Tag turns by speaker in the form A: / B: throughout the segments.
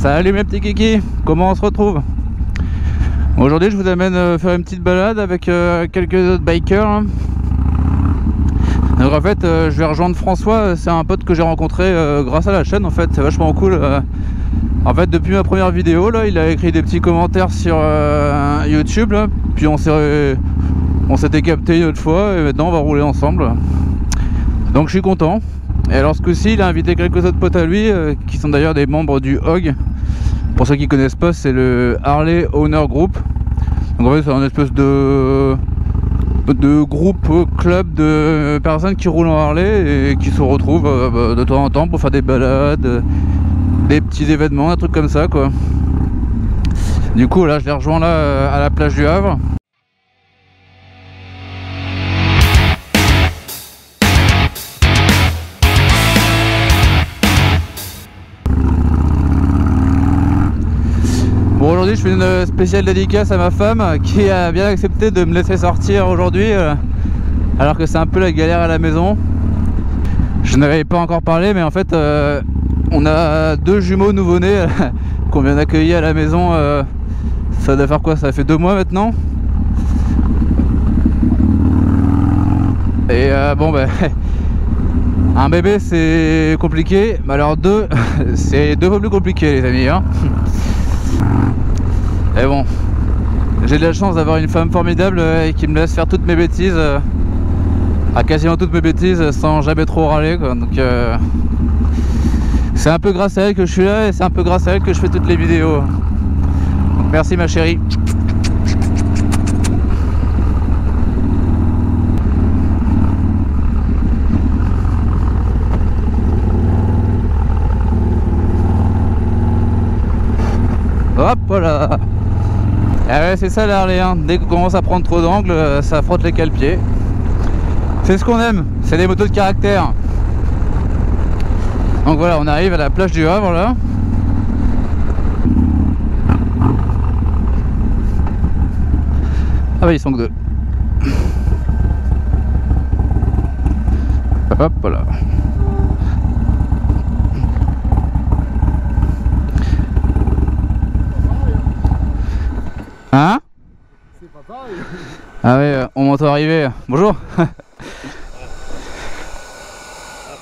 A: Salut mes petits kikis, comment on se retrouve? Aujourd'hui je vous amène faire une petite balade avec quelques autres bikers hein. Donc en fait je vais rejoindre François, c'est un pote que j'ai rencontré grâce à la chaîne en fait, c'est vachement cool. En fait depuis ma première vidéo là, il a écrit des petits commentaires sur YouTube là, puis on s'était capté une autre fois et maintenant on va rouler ensemble. Donc je suis content. Et alors ce coup-ci il a invité quelques autres potes à lui qui sont d'ailleurs des membres du HOG. Pour ceux qui connaissent pas, c'est le Harley Owner Group. Donc en fait c'est un espèce de groupe, club de personnes qui roulent en Harley et qui se retrouvent de temps en temps pour faire des balades, des petits événements, un truc comme ça quoi. Du coup là je les rejoins là à la plage du Havre. Bon, aujourd'hui je fais une spéciale dédicace à ma femme qui a bien accepté de me laisser sortir aujourd'hui alors que c'est un peu la galère à la maison. Je n'avais pas encore parlé mais en fait on a deux jumeaux nouveau-nés qu'on vient d'accueillir à la maison. Ça doit faire quoi? Ça fait 2 mois maintenant. Et bon ben un bébé c'est compliqué, mais alors deux c'est 2 fois plus compliqué les amis hein. Et bon, j'ai de la chance d'avoir une femme formidable qui me laisse faire toutes mes bêtises, quasiment toutes mes bêtises sans jamais trop râler quoi. Donc c'est un peu grâce à elle que je suis là et c'est un peu grâce à elle que je fais toutes les vidéos. Donc merci ma chérie. Hop voilà. Ah ouais c'est ça la Harley hein. Dès qu'on commence à prendre trop d'angle ça frotte les cale-pieds. C'est ce qu'on aime, c'est des motos de caractère. Donc voilà, on arrive à la plage du Havre là. Ah bah ils sont que 2. Hop voilà. Hein? C'est pas pareil. Ah ouais, on m'entend arriver. Bonjour.
B: Ah,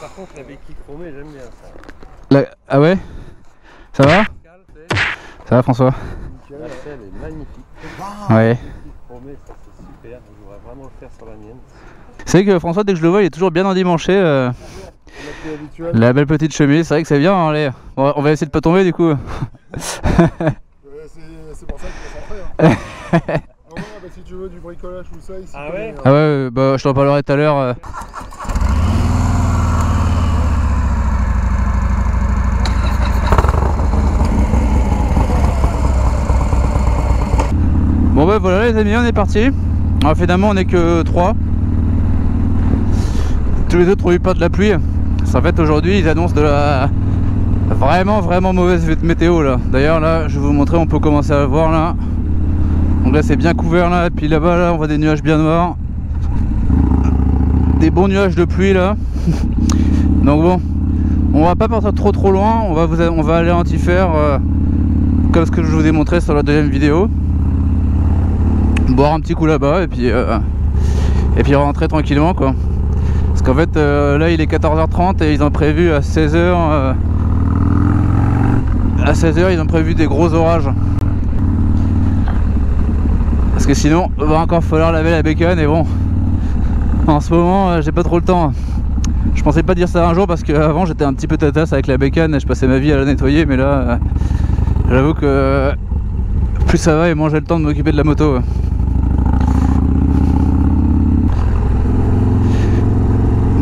B: par contre la béquille chromée j'aime bien ça.
A: Ah ouais? Ça va? Ça va François?
B: La selle est magnifique.
A: Ouais.
B: La béquille chromée ça c'est super, je voudrais vraiment le faire sur la mienne.
A: C'est vrai que François dès que je le vois il est toujours bien endimanché. La belle petite chemise, c'est vrai que c'est bien allez. Bon, on va essayer de pas tomber du coup.
C: C'est pour ça qu'il faut s'entrer hein. Ah ouais, bah si tu veux du bricolage ou ça ici.
B: Ah ouais?
A: Ah ouais, bah je t'en parlerai tout à l'heure. Bon bah voilà les amis, on est parti. Alors finalement on est que 3. Tous les autres ont eu peur de la pluie. En fait aujourd'hui ils annoncent de la vraiment mauvaise météo là. D'ailleurs là je vais vous montrer, on peut commencer à le voir là. Donc là c'est bien couvert là, et puis là-bas là on voit des nuages bien noirs. Des bons nuages de pluie là. Donc bon, on va pas partir trop loin, on va aller en Tiffer comme ce que je vous ai montré sur la deuxième vidéo. Boire un petit coup là-bas et puis rentrer tranquillement quoi. Parce qu'en fait là il est 14h30 et ils ont prévu à 16h ils ont prévu des gros orages. Parce que sinon il va encore falloir laver la bécane et bon en ce moment j'ai pas trop le temps. Je pensais pas dire ça un jour parce qu'avant j'étais un petit peu tatasse avec la bécane et je passais ma vie à la nettoyer, mais là j'avoue que plus ça va et moins j'ai le temps de m'occuper de la moto.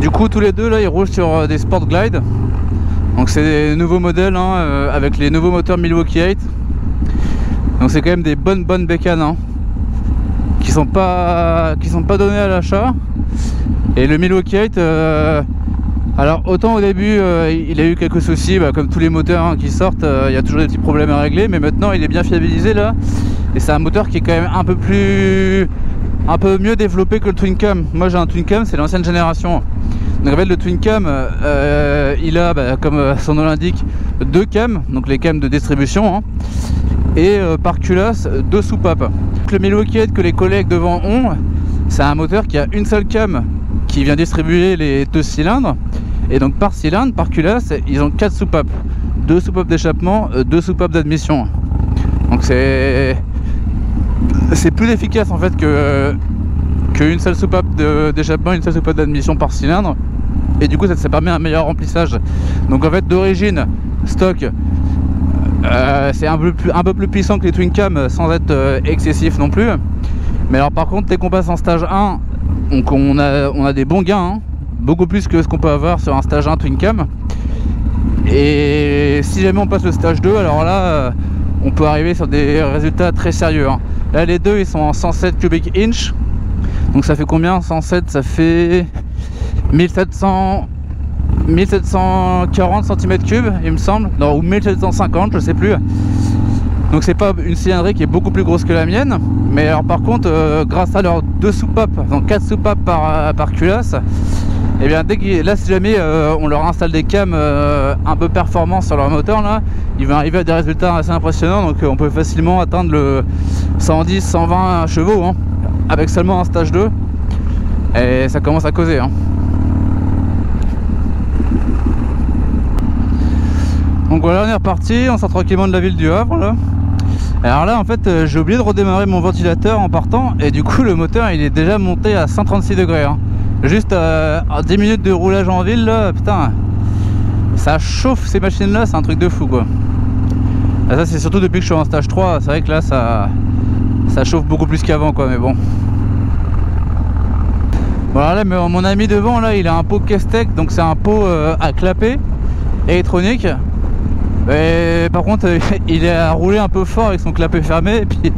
A: Du coup tous les deux là ils roulent sur des Sport Glide. Donc c'est des nouveaux modèles hein, avec les nouveaux moteurs Milwaukee 8. Donc c'est quand même des bonnes bécanes hein, qui sont pas données à l'achat. Et le Milwaukee 8 alors autant au début il a eu quelques soucis comme tous les moteurs hein, qui sortent, il y a toujours des petits problèmes à régler, mais maintenant il est bien fiabilisé là. Et c'est un moteur qui est quand même un peu mieux développé que le Twin Cam. Moi j'ai un Twin Cam, c'est l'ancienne génération. Donc en fait le Twin Cam il a comme son nom l'indique 2 cams, donc les cams de distribution, hein, et par culasse 2 soupapes. Le Milwaukee Head que les collègues devant ont, c'est un moteur qui a une seule cam qui vient distribuer les 2 cylindres, et donc par cylindre, par culasse, ils ont 4 soupapes, 2 soupapes d'échappement, 2 soupapes d'admission. Donc c'est plus efficace en fait qu'une seule soupape d'échappement, une seule soupape d'admission par cylindre, et du coup ça permet un meilleur remplissage. Donc en fait d'origine stock, c'est un peu plus puissant que les twin cam sans être excessif non plus. Mais alors par contre dès qu'on passe en stage 1, donc on a des bons gains, hein, beaucoup plus que ce qu'on peut avoir sur un stage 1 twin cam. Et si jamais on passe le stage 2, alors là on peut arriver sur des résultats très sérieux, hein. Là les deux ils sont en 107 cubic inch, donc ça fait combien? 107, ça fait 1740 cm3 il me semble, non, ou 1750, je sais plus. Donc c'est pas une cylindrée qui est beaucoup plus grosse que la mienne, mais alors par contre grâce à leurs 2 soupapes, donc 4 soupapes par culasse, et bien là si jamais on leur installe des cams un peu performants sur leur moteur, là ils vont arriver à des résultats assez impressionnants. Donc on peut facilement atteindre le 110-120 chevaux, hein, avec seulement un stage 2, et ça commence à causer, hein. Donc voilà, on est reparti, on sort tranquillement de la ville du Havre là. Alors là en fait j'ai oublié de redémarrer mon ventilateur en partant, et du coup le moteur il est déjà monté à 136 degrés, hein. Juste à 10 minutes de roulage en ville là, putain, ça chauffe ces machines là, c'est un truc de fou quoi. Et ça c'est surtout depuis que je suis en stage 3, c'est vrai que là ça chauffe beaucoup plus qu'avant quoi, mais bon. Voilà, là mais mon ami devant là il a un pot Kestec, donc c'est un pot à clapet électronique. Et par contre il a roulé un peu fort avec son clapet fermé, et puis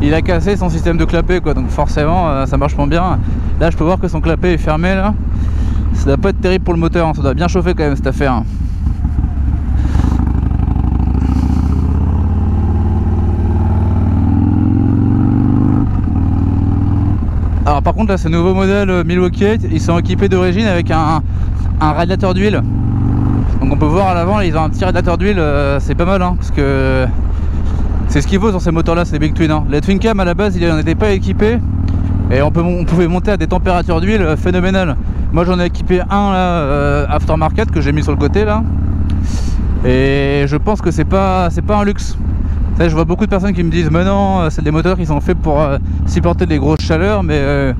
A: il a cassé son système de clapet quoi, donc forcément ça marche pas bien. Là je peux voir que son clapet est fermé là, ça doit pas être terrible pour le moteur, hein. Ça doit bien chauffer quand même cette affaire, hein. Alors par contre là ce nouveau modèle Milwaukee Head, ils sont équipés d'origine avec un radiateur d'huile. Donc on peut voir à l'avant, ils ont un petit radiateur d'huile, c'est pas mal, hein, parce que c'est ce qu'il faut sur ces moteurs là, c'est des big twin, hein. Les twin cam à la base ils n'en étaient pas équipés, et on pouvait monter à des températures d'huile phénoménales. Moi j'en ai équipé un là, aftermarket, que j'ai mis sur le côté là, et je pense que c'est pas un luxe. Ça, je vois beaucoup de personnes qui me disent mais non, c'est des moteurs qui sont faits pour supporter des grosses chaleurs, mais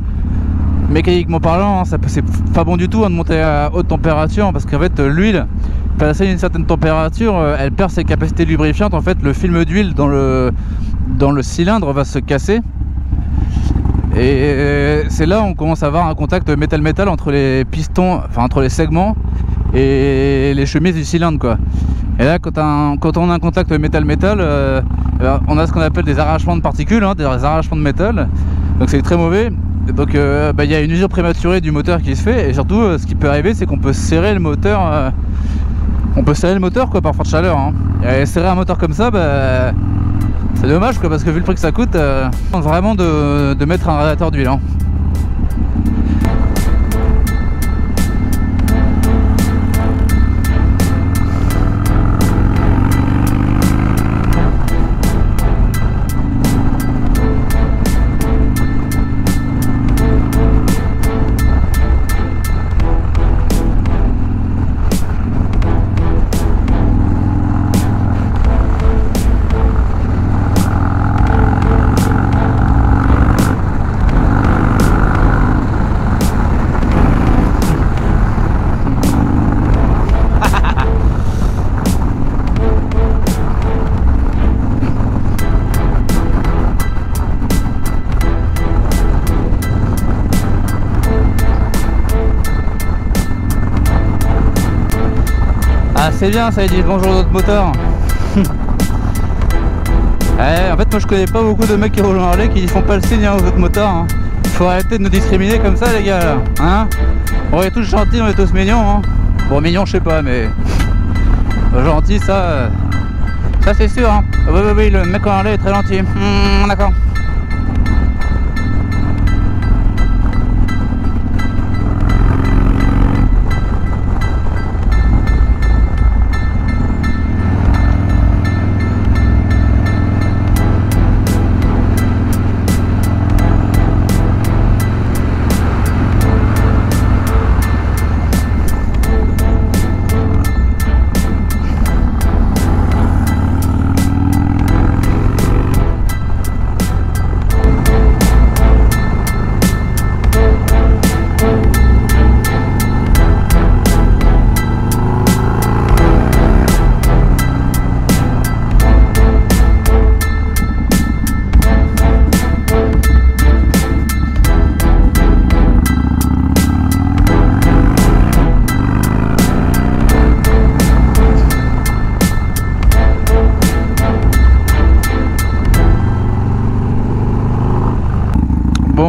A: mécaniquement parlant, hein, c'est pas bon du tout, hein, de monter à haute température, parce qu'en fait l'huile, passé une certaine température, elle perd ses capacités lubrifiantes. En fait le film d'huile dans le cylindre va se casser, et c'est là où on commence à avoir un contact métal-métal entre les pistons, enfin entre les segments et les chemises du cylindre quoi. Et là quand on a un contact métal-métal, on a ce qu'on appelle des arrachements de particules, hein, des arrachements de métal, donc c'est très mauvais. Donc il y a une usure prématurée du moteur qui se fait, et surtout ce qui peut arriver c'est qu'on peut serrer le moteur, quoi, par forte chaleur, hein. Et serrer un moteur comme ça, c'est dommage quoi, parce que vu le prix que ça coûte, vraiment de mettre un radiateur d'huile, hein. Ah c'est bien, ça veut dire bonjour aux autres moteurs. Ouais, en fait moi je connais pas beaucoup de mecs qui roulent en Harley qui font pas le signe, hein, aux autres moteurs, hein. Faut arrêter de nous discriminer comme ça les gars là, hein. On est tous gentils, on est tous mignons, hein. Bon mignons je sais pas, mais gentil ça c'est sûr, hein. Oui, le mec en Harley est très gentil, d'accord.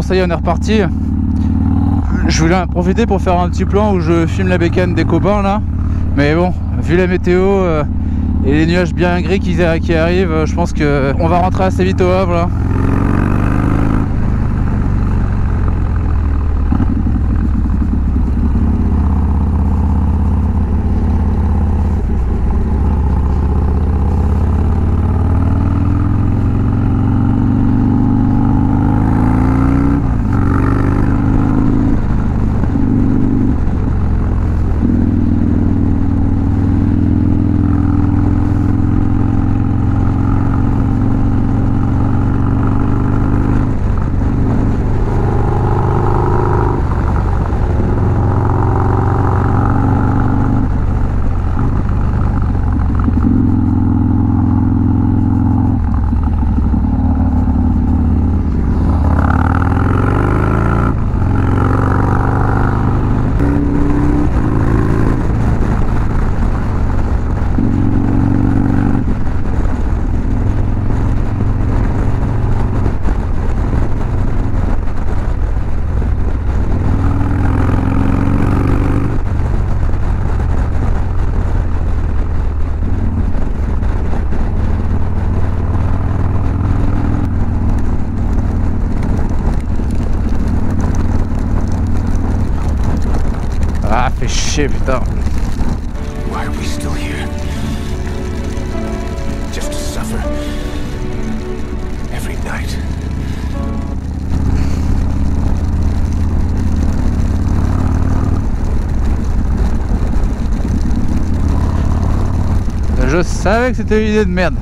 A: ça y est, on est reparti. Je voulais en profiter pour faire un petit plan où je filme la bécane des copains là. Mais bon, vu la météo et les nuages bien gris qui arrivent, je pense qu'on va rentrer assez vite au Havre là. Ah, fait chier, putain.
D: Why are we still here? Just to suffer every night.
A: Je savais que c'était une idée de merde.